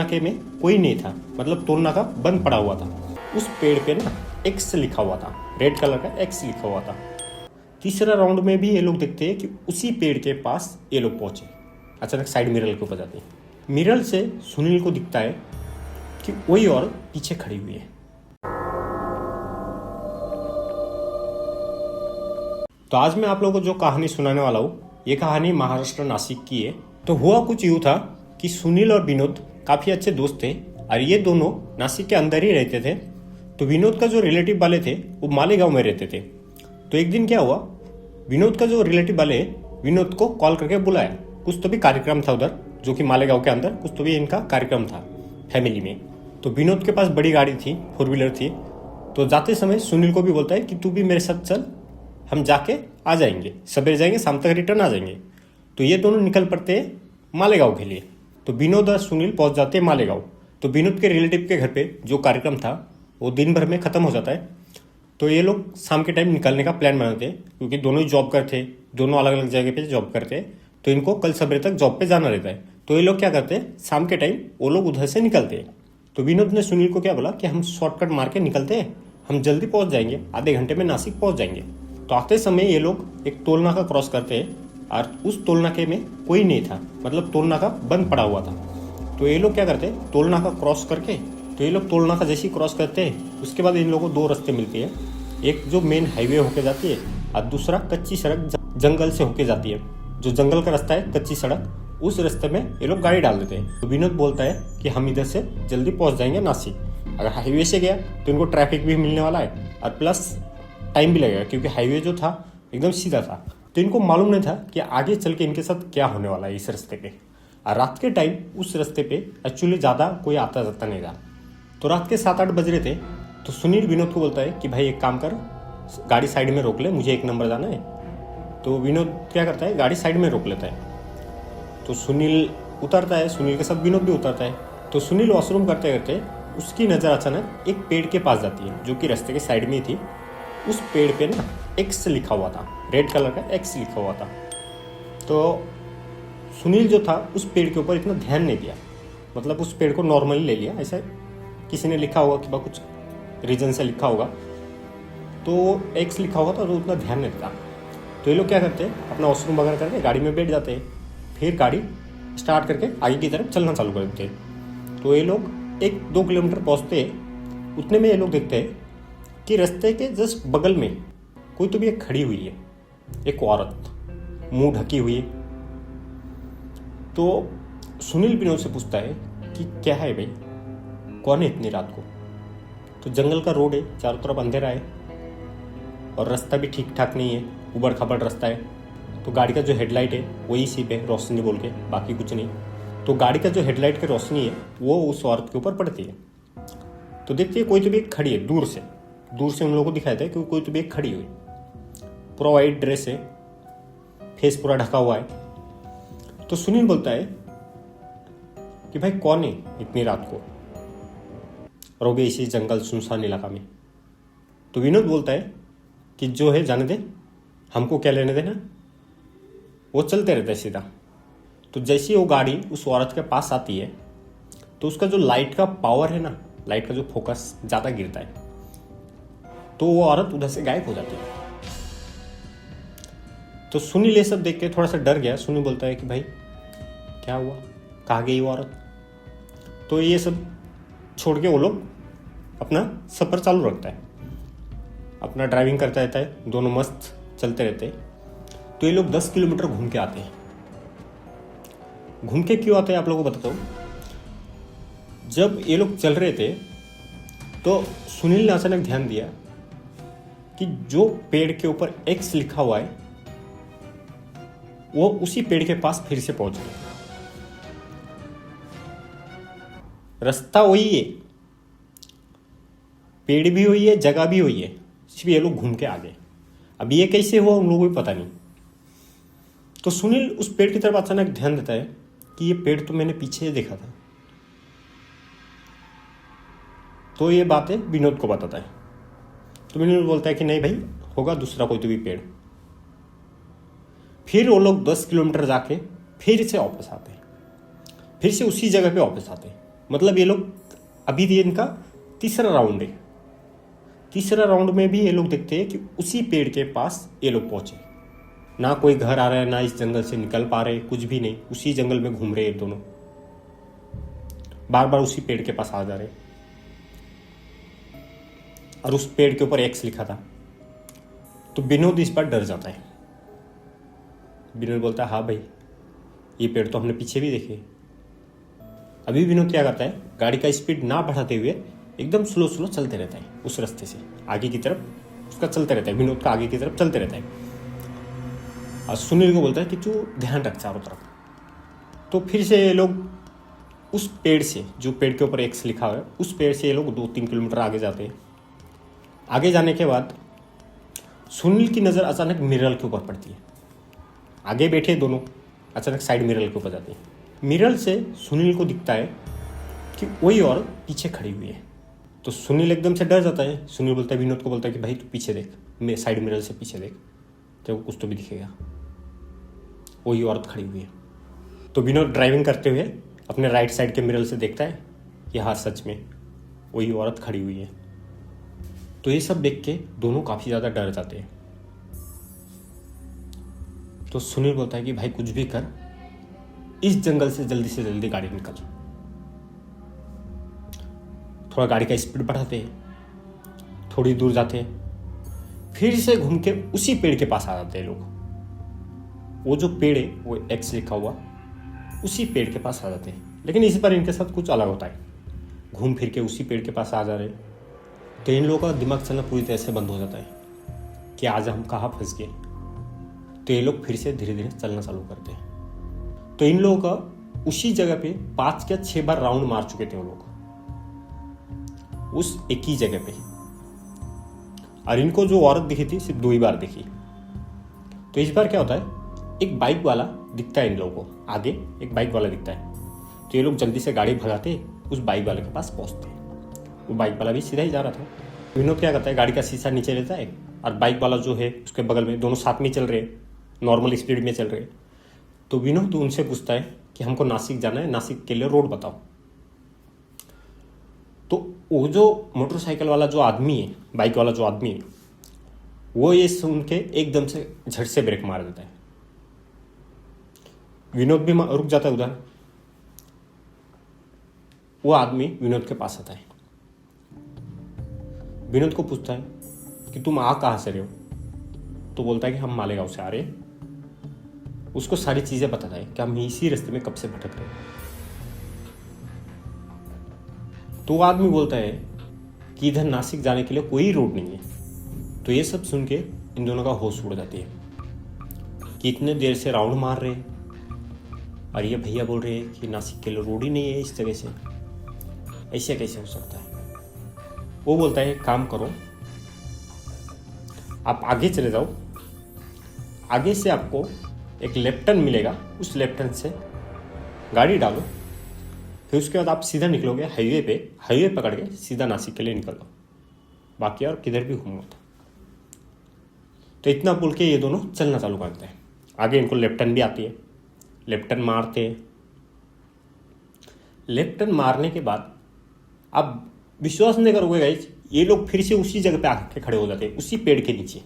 नाके में कोई नहीं था, मतलब टोल नाका बंद पड़ा हुआ था। उस पेड़ पे ना एक्स लिखा हुआ था, रेड कलर का एक्स लिखा हुआ था। तीसरा राउंड में भी ये लोग देखते हैं कि उसी पेड़ के पास ये लोग पहुंचे। अचानक साइड मिरर के ऊपर जाते हैं। मिरर से सुनील को दिखता है कि वही औरत पीछे खड़ी हुई है। तो आज मैं आप लोगों को जो कहानी सुनाने वाला हूँ, ये कहानी महाराष्ट्र नासिक की है। तो हुआ कुछ यूँ था कि सुनील और विनोद काफी अच्छे दोस्त थे और ये दोनों नासिक के अंदर ही रहते थे। तो विनोद का जो रिलेटिव वाले थे वो मालेगांव में रहते थे। तो एक दिन क्या हुआ, विनोद का जो रिलेटिव वाले विनोद को कॉल करके बुलाया। कुछ तो भी कार्यक्रम था उधर, जो कि मालेगांव के अंदर कुछ तो भी इनका कार्यक्रम था फैमिली में। तो विनोद के पास बड़ी गाड़ी थी, 4 व्हीलर थी। तो जाते समय सुनील को भी बोलता है कि तू भी मेरे साथ चल, हम जाके आ जाएंगे, सवेरे जाएंगे, शाम तक रिटर्न आ जाएंगे। तो ये दोनों निकल पड़ते हैं मालेगांव के लिए। तो विनोद और सुनील पहुंच जाते हैं मालेगांव। तो विनोद के रिलेटिव के घर पे जो कार्यक्रम था वो दिन भर में ख़त्म हो जाता है। तो ये लोग शाम के टाइम निकलने का प्लान बनाते हैं, क्योंकि दोनों ही जॉब करते, दोनों अलग अलग जगह पे जॉब करते हैं। तो इनको कल सवेरे तक जॉब पे जाना रहता है। तो ये लोग क्या करते हैं, शाम के टाइम वो लोग उधर से निकलते हैं। तो विनोद ने सुनील को क्या बोला कि हम शॉर्टकट मार के निकलते हैं, हम जल्दी पहुंच जाएंगे, आधे घंटे में नासिक पहुंच जाएंगे। तो आते समय ये लोग एक टोल नाका क्रॉस करते हैं और उस टोल नाके में कोई नहीं था, मतलब टोल नाका बंद पड़ा हुआ था। तो ये लोग क्या करते हैं, टोल नाका क्रॉस करके, तो ये लोग टोल नाका जैसे ही क्रॉस करते हैं उसके बाद इन लोगों को 2 रास्ते मिलती है। एक जो मेन हाईवे होके जाती है और दूसरा कच्ची सड़क जंगल से होके जाती है। जो जंगल का रास्ता है, कच्ची सड़क, उस रास्ते में ये लोग गाड़ी डाल देते हैं। तो विनोद बोलता है कि हम इधर से जल्दी पहुंच जाएंगे नासिक। अगर हाईवे से गया तो इनको ट्रैफिक भी मिलने वाला है और प्लस टाइम भी लगेगा, क्योंकि हाईवे जो था एकदम सीधा था। तो इनको मालूम नहीं था कि आगे चल के इनके साथ क्या होने वाला है इस रास्ते पे। और रात के टाइम उस रास्ते पे एक्चुअली ज़्यादा कोई आता जाता नहीं था। तो रात के 7-8 बज रहे थे। तो सुनील विनोद को बोलता है कि भाई एक काम कर, गाड़ी साइड में रोक ले, मुझे 1 नंबर जाना है। तो विनोद क्या करता है, गाड़ी साइड में रोक लेता है। तो सुनील उतरता है, सुनील के साथ विनोद भी उतरता है। तो सुनील वॉशरूम करते करते उसकी नज़र अचानक एक पेड़ के पास जाती है, जो कि रास्ते के साइड में ही थी। उस पेड़ पे ना एक्स लिखा हुआ था, रेड कलर का एक्स लिखा हुआ था। तो सुनील जो था उस पेड़ के ऊपर इतना ध्यान नहीं दिया, मतलब उस पेड़ को नॉर्मली ले लिया, ऐसा किसी ने लिखा होगा कि कुछ रीजन से लिखा होगा, तो एक्स लिखा हुआ था तो उतना ध्यान नहीं था। तो ये लोग क्या करते हैं, अपना वॉशरूम वगैरह करके गाड़ी में बैठ जाते हैं, फिर गाड़ी स्टार्ट करके आगे की तरफ चलना चालू कर देते हैं। तो ये लोग 1-2 किलोमीटर पहुँचते हैं। उतने में ये लोग देखते हैं कि रास्ते के जस्ट बगल में कोई तो भी एक खड़ी हुई है, एक औरत, मुंह ढकी हुई है। तो सुनील विनोद से पूछता है कि क्या है भाई, कौन है इतनी रात को। तो जंगल का रोड है, चारों तरफ अंधेरा है और रास्ता भी ठीक ठाक नहीं है, उबड़ खाबड़ रास्ता है। तो गाड़ी का जो हेडलाइट है वही सिर्फ है रोशनी बोल के, बाकी कुछ नहीं। तो गाड़ी का जो हेडलाइट की रोशनी है वो उस औरत के ऊपर पड़ती है। तो देखते हैं कोई तो भी एक खड़ी है, दूर से उन लोगों को दिखाई देता है कि कोई तो भी एक खड़ी हुई, पूरा वाइट ड्रेस है, फेस पूरा ढका हुआ है। तो सुनील बोलता है कि भाई कौन है इतनी रात को और वो भी इसी जंगल सुनसान इलाका में। तो विनोद बोलता है कि जो है जाने दे, हमको क्या लेने देना, वो चलते रहता है सीधा। तो जैसे ही वो गाड़ी उस औरत के पास आती है तो उसका जो लाइट का पावर है ना, लाइट का जो फोकस ज़्यादा गिरता है, तो वो औरत उधर से गायब हो जाती है। तो सुनील ये सब देख के थोड़ा सा डर गया। सुनील बोलता है कि भाई क्या हुआ, कहाँ गई वो औरत। तो ये सब छोड़ के वो लोग अपना सफ़र चालू रखता है, अपना ड्राइविंग करता रहता है, दोनों मस्त चलते रहते हैं। तो ये लोग 10 किलोमीटर घूम के आते हैं। घूम के क्यों आते हैं आप लोगों को बताता हूँ। जब ये लोग चल रहे थे तो सुनील ने अचानक ध्यान दिया कि जो पेड़ के ऊपर एक्स लिखा हुआ है वो उसी पेड़ के पास फिर से पहुंच गए। रास्ता वही है, पेड़ भी वही है, जगह भी वही है, सिर्फ ये लोग घूम के आ गए। अब ये कैसे हुआ उन लोगों को पता नहीं। तो सुनील उस पेड़ की तरफ अचानक ध्यान देता है कि ये पेड़ तो मैंने पीछे देखा था। तो ये बातें विनोद को बताता है। तो विनोद बोलता है कि नहीं भाई, होगा दूसरा कोई तो भी पेड़। फिर वो लोग 10 किलोमीटर जाके फिर से वापस आते हैं, फिर से उसी जगह पे वापस आते हैं। मतलब ये लोग अभी ये इनका तीसरा राउंड है। तीसरा राउंड में भी ये लोग देखते हैं कि उसी पेड़ के पास ये लोग पहुंचे। ना कोई घर आ रहा है, ना इस जंगल से निकल पा रहे, कुछ भी नहीं, उसी जंगल में घूम रहे हैं दोनों, बार बार उसी पेड़ के पास आ जा रहे। और उस पेड़ के ऊपर एक्स लिखा था। तो विनोद इस पर डर जाता है। विनोद बोलता है हाँ भाई, ये पेड़ तो हमने पीछे भी देखे। अभी विनोद क्या करता है, गाड़ी का स्पीड ना बढ़ाते हुए एकदम स्लो स्लो चलते रहता है उस रास्ते से आगे की तरफ। उसका चलते रहता है, विनोद का आगे की तरफ चलते रहता है। और सुनील को बोलता है कि तू ध्यान रख चारों तरफ। तो फिर से ये लोग उस पेड़ से, जो पेड़ के ऊपर एक्स लिखा हुआ है, उस पेड़ से ये लोग 2-3 किलोमीटर आगे जाते हैं। आगे जाने के बाद सुनील की नज़र अचानक मिरर के ऊपर पड़ती है। आगे बैठे दोनों, अचानक साइड मिरर के ऊपर जाते हैं। मिरर से सुनील को दिखता है कि वही औरत पीछे खड़ी हुई है। तो सुनील एकदम से डर जाता है। सुनील बोलता है, विनोद को बोलता है कि भाई तू पीछे देख, मैं साइड मिरर से पीछे देख, तो कुछ तो भी दिखेगा। वही औरत खड़ी हुई है। तो विनोद ड्राइविंग करते हुए अपने राइट साइड के मिरर से देखता है कि हाँ सच में वही औरत खड़ी हुई है। तो ये सब देख के दोनों काफ़ी ज़्यादा डर जाते हैं। तो सुनील बोलता है कि भाई कुछ भी कर, इस जंगल से जल्दी गाड़ी निकल। थोड़ा गाड़ी का स्पीड बढ़ाते हैं, थोड़ी दूर जाते हैं, फिर से घूम के उसी पेड़ के पास आ जाते हैं लोग। वो जो पेड़ है, वो एक्स लिखा हुआ, उसी पेड़ के पास आ जाते हैं। लेकिन इस बार इनके साथ कुछ अलग होता है। घूम फिर के उसी पेड़ के पास आ जा रहे, तो इन लोगों का दिमाग चलना पूरी तरह से बंद हो जाता है कि आज हम कहाँ फंस गए। तो ये लोग फिर से धीरे धीरे चलना चालू करते हैं। तो इन लोगों का उसी जगह पे 5 या 6 बार राउंड मार चुके थे वो लोग, उस एक ही जगह पे। और इनको जो औरत दिखी थी सिर्फ 2 ही बार दिखी। तो इस बार क्या होता है, एक बाइक वाला दिखता है इन लोगों को। आगे एक बाइक वाला दिखता है। तो ये लोग जल्दी से गाड़ी भगाते उस बाइक वाले के पास पहुंचते हैं। वो बाइक वाला भी सीधा ही जा रहा था। विनोद क्या करता है, गाड़ी का शीशा नीचे लेता है और बाइक वाला जो है उसके बगल में, दोनों साथ में चल रहे, नॉर्मल स्पीड में चल रहे। तो विनोद उनसे पूछता है कि हमको नासिक जाना है, नासिक के लिए रोड बताओ। तो वो जो मोटरसाइकिल वाला जो आदमी है, बाइक वाला जो आदमी है, वो ये सुन के एकदम से झट से ब्रेक मार देता है। विनोद भी रुक जाता है उधर। वो आदमी विनोद के पास आता है, विनोद को पूछता है कि तुम आ कहाँ से रहे हो। तो बोलता है कि हम मालेगांव से आ रहे हैं। उसको सारी चीजें बताता है कि हम इसी रास्ते में कब से भटक रहे हैं। तो वो आदमी बोलता है कि इधर नासिक जाने के लिए कोई रोड नहीं है। तो ये सब सुन के इन दोनों का होश उड़ जाती है कि इतने देर से राउंड मार रहे हैं और ये भैया बोल रहे हैं कि नासिक के लिए रोड ही नहीं है इस जगह से। ऐसे कैसे हो सकता है। वो बोलता है काम करो, आप आगे चले जाओ, आगे से आपको एक लेफ्ट टर्न मिलेगा, उस लेफ्ट टर्न से गाड़ी डालो, फिर उसके बाद आप सीधा निकलोगे हाईवे पे, हाईवे पकड़ के सीधा नासिक के लिए निकल लो, बाकी और किधर भी घूमो। तो इतना बोल के ये दोनों चलना चालू करते हैं। आगे इनको लेफ्ट टर्न भी आती है, लेफ्ट टर्न मारते हैं। लेफ्ट टर्न मारने के बाद आप विश्वास नहीं करोगे गाइस, ये लोग फिर से उसी जगह पे आके खड़े हो जाते हैं, उसी पेड़ के नीचे,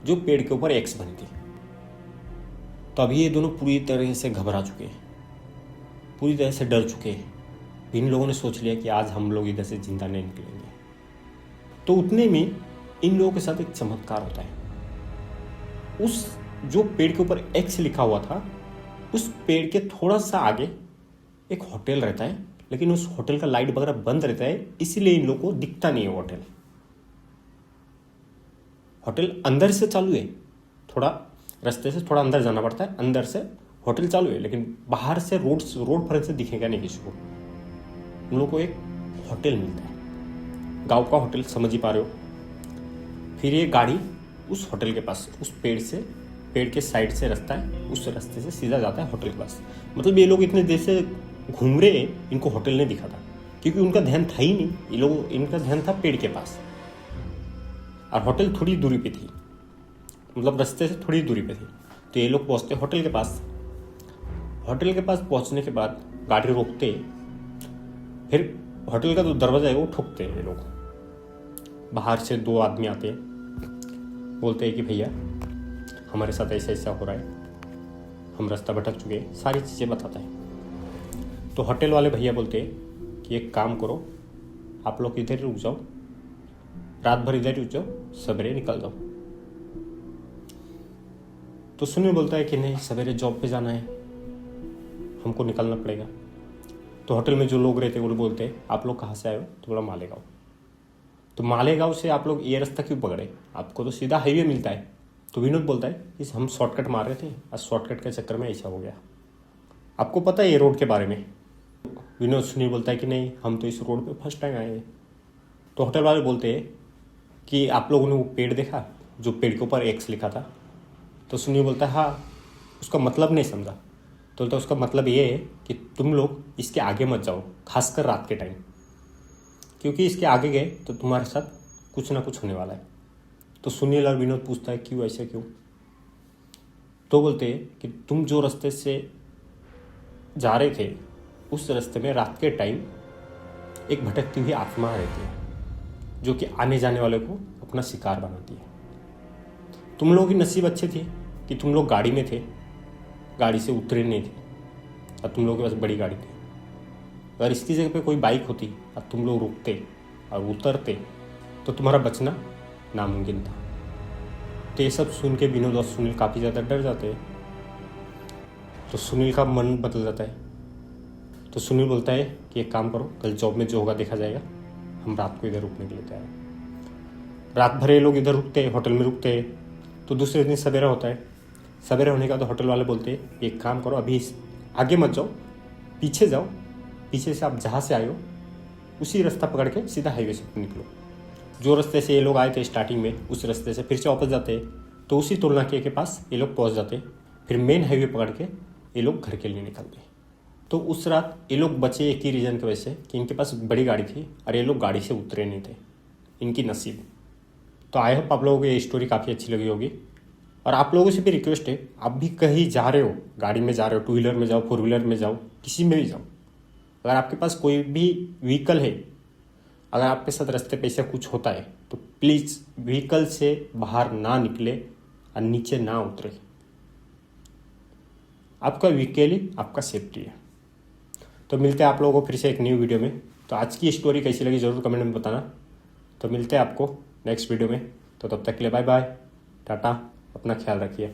जो पेड़ के ऊपर एक्स बनी थी। तो अभी ये दोनों पूरी तरह से घबरा चुके हैं, पूरी तरह से डर चुके हैं। इन लोगों ने सोच लिया कि आज हम लोग इधर से जिंदा नहीं निकलेंगे। तो उतने में इन लोगों के साथ एक चमत्कार होता है। उस जो पेड़ के ऊपर एक्स लिखा हुआ था, उस पेड़ के थोड़ा सा आगे एक होटल रहता है, लेकिन उस होटल का लाइट वगैरह बंद रहता है, इसीलिए इन लोगों को दिखता नहीं है होटल। होटल अंदर से चालू है, थोड़ा रास्ते से थोड़ा अंदर जाना पड़ता है, अंदर से होटल चालू है, लेकिन बाहर से रोड फ्रंट से दिखेगा नहीं किसी को। उन लोगों को एक होटल मिलता है, गांव का होटल, समझ ही पा रहे हो। फिर ये गाड़ी उस होटल के पास, उस पेड़ के साइड से रास्ता है, उस रास्ते से सीधा जाता है होटल के पास। मतलब ये लोग इतने देर से घूम रहे हैं, इनको होटल नहीं दिखा था, क्योंकि उनका ध्यान था ही नहीं। इनका ध्यान था पेड़ के पास, और होटल थोड़ी दूरी पे थी, मतलब रास्ते से थोड़ी दूरी पे थी। तो ये लोग पहुंचते होटल के पास। होटल के पास पहुंचने के बाद गाड़ी रोकते, फिर होटल का जो दरवाजा है वो ठोकते हैं ये लोग। बाहर से 2 आदमी आते हैं, बोलते हैं कि भैया हमारे साथ ऐसा ऐसा हो रहा है, हम रास्ता भटक चुके हैं, सारी चीज़ें बताता है। तो होटल वाले भैया बोलते हैं कि एक काम करो, आप लोग इधर रुक जाओ, रात भर इधर रुक जाओ, सवेरे निकल जाओ। तो सुनील बोलता है कि नहीं, सवेरे जॉब पे जाना है, हमको निकलना पड़ेगा। तो होटल में जो लोग रहते हैं वो बोलते हैं आप लोग कहाँ से आए हो? तो बोला मालेगांव। तो मालेगांव से आप लोग ये रास्ता क्यों पकड़े, आपको तो सीधा हाईवे मिलता है। तो विनोद बोलता है कि हम शॉर्टकट मार रहे थे और शॉर्टकट के चक्कर में ऐसा हो गया, आपको पता है ये रोड के बारे में? विनोद सुनील बोलता है कि नहीं, हम तो इस रोड पे फर्स्ट टाइम आए हैं। तो होटल वाले बोलते हैं कि आप लोगों ने वो पेड़ देखा जो पेड़ के ऊपर एक्स लिखा था? तो सुनील बोलता है हाँ, उसका मतलब नहीं समझा। तो बोलता उसका मतलब ये है कि तुम लोग इसके आगे मत जाओ, खासकर रात के टाइम, क्योंकि इसके आगे गए तो तुम्हारे साथ कुछ ना कुछ होने वाला है। तो सुनील और विनोद पूछता है क्यों, ऐसे क्यों? तो बोलते हैं कि तुम जो रास्ते से जा रहे थे उस रास्ते में रात के टाइम एक भटकती हुई आत्मा रहती है जो कि आने जाने वाले को अपना शिकार बनाती है। तुम लोगों की नसीब अच्छे थे कि तुम लोग गाड़ी में थे, गाड़ी से उतरे नहीं थे और तुम लोगों के पास बड़ी गाड़ी थी। अगर इसकी जगह पे कोई बाइक होती और तुम लोग रुकते और उतरते तो तुम्हारा बचना नामुमकिन था। तो ये सब सुन के विनोद और सुनील काफ़ी ज़्यादा डर जाते हैं। तो सुनील का मन बदल जाता है। तो सुनील बोलता है कि एक काम करो, कल जॉब में जो होगा देखा जाएगा, हम रात को इधर रुकने के लिए तैयार हैं। रात भर ये लोग इधर रुकते हैं, होटल में रुकते हैं। तो दूसरे दिन सवेरा होता है। सवेरे होने का तो होटल वाले बोलते हैं एक काम करो, अभी आगे मत जाओ, पीछे जाओ, पीछे से आप जहाँ से आए हो उसी रास्ता पकड़ के सीधा हाईवे से निकलो। जो रास्ते से ये लोग आए थे स्टार्टिंग में, उस रास्ते से फिर से वापस जाते हैं तो उसी टोल नाके के पास ये लोग पहुँच जाते। फिर मेन हाईवे पकड़ के ये लोग घर के लिए निकलते। तो उस रात ये लोग बचे एक ही रीज़न की वजह से कि इनके पास बड़ी गाड़ी थी और ये लोग गाड़ी से उतरे नहीं थे, इनकी नसीब। तो आई होप आप लोगों को ये स्टोरी काफ़ी अच्छी लगी होगी। और आप लोगों से भी रिक्वेस्ट है, आप भी कहीं जा रहे हो, गाड़ी में जा रहे हो, 2 व्हीलर में जाओ, 4 व्हीलर में जाओ, किसी में भी जाओ, अगर आपके पास कोई भी व्हीकल है, अगर आपके साथ रास्ते पे ऐसा कुछ होता है तो प्लीज़ व्हीकल से बाहर ना निकले और नीचे ना उतरे। आपका व्हीकल ही आपका सेफ्टी है। तो मिलते हैं आप लोगों को फिर से एक न्यू वीडियो में। तो आज की स्टोरी कैसी लगी ज़रूर कमेंट में बताना। तो मिलते हैं आपको नेक्स्ट वीडियो में। तो तब तक के लिए बाय बाय, टाटा, अपना ख्याल रखिए।